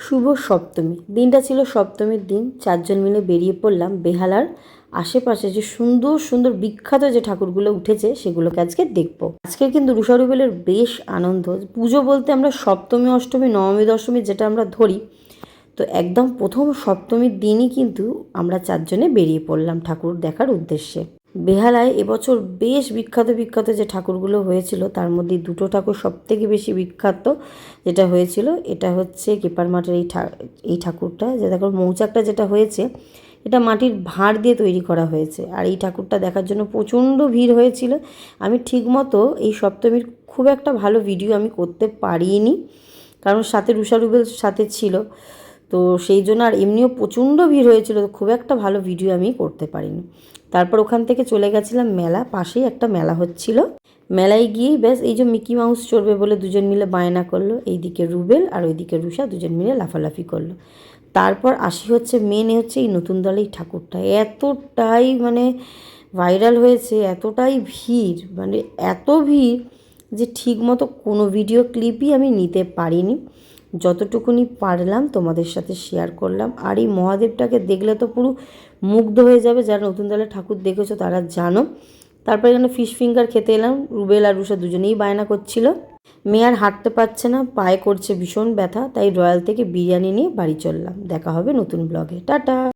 শুভ সপ্তমী। দিনটা ছিল সপ্তমীর দিন। 4 জন মিলে বেরিয়ে পড়লাম বেহালার আশেপাশে যে সুন্দর সুন্দর বিখ্যাত যে ঠাকুরগুলো উঠেছে সেগুলোকে আজকে দেখব। আজকে কিন্তু রুষা রুবেলের বেশ আনন্দ। পুজো বলতে আমরা সপ্তমী, অষ্টমী, নবমী, দশমী যেটা আমরা ধরি, তো একদম প্রথম সপ্তমীর দিনই কিন্তু আমরা 4 জনে বেরিয়ে পড়লাম ঠাকুর দেখার উদ্দেশ্যে। বেহালায় এবছর বেশ বিখ্যাত বিখ্যাত যে ঠাকুরগুলো হয়েছিল তার মধ্যে দুটো ঠাকুর সবথেকে বেশি বিখ্যাত যেটা হয়েছিল, এটা হচ্ছে কেপার মাঠের এই ঠাকুরটা, যে দেখো মৌচাকটা যেটা হয়েছে এটা মাটির ভাঁড় দিয়ে তৈরি করা হয়েছে। আর এই ঠাকুরটা দেখার জন্য প্রচণ্ড ভিড় হয়েছিল। আমি ঠিকমতো এই সপ্তমীর খুব একটা ভালো ভিডিও আমি করতে পারিনি, কারণ সাথে রুষা রুবেল সাথে ছিল, তো সেই জন্য। আর এমনিও প্রচণ্ড ভিড় হয়েছিল, তো খুব একটা ভালো ভিডিও আমি করতে পারিনি। তারপর ওখান থেকে চলে গেছিলাম মেলা, পাশেই একটা মেলা হচ্ছিল। মেলায় গিয়েই ব্যাস এই যে মিকি মাউস চড়বে বলে দুজন মিলে বায়না করলো, এইদিকে রুবেল আর ওইদিকে রুষা দুজন মিলে লাফালাফি করলো। তারপর আসি হচ্ছে মেনে হচ্ছে এই নতুন দলে এই ঠাকুরটা এতটাই মানে ভাইরাল হয়েছে, এতটাই ভিড়, মানে এত ভিড় যে ঠিকমতো কোনো ভিডিও ক্লিপই আমি নিতে পারিনি। যতটুকুনি পারলাম তোমাদের সাথে শেয়ার করলাম। আর এই মহাদেবটাকে দেখলে তো পুরো মুগ্ধ হয়ে যাবে, যারা নতুন দলে ঠাকুর দেখেছো তারা জানো। তারপরে এখানে ফিশ ফিঙ্গার খেতে এলাম। রুবেল আর রুষা দুজনেই বায়না করছিল। মেয়ে আর হাঁটতে পারছে না, পায়ে করছে ভীষণ ব্যথা, তাই রয়্যাল থেকে বিরিয়ানি নিয়ে বাড়ি চললাম। দেখা হবে নতুন ব্লগে। টাটা।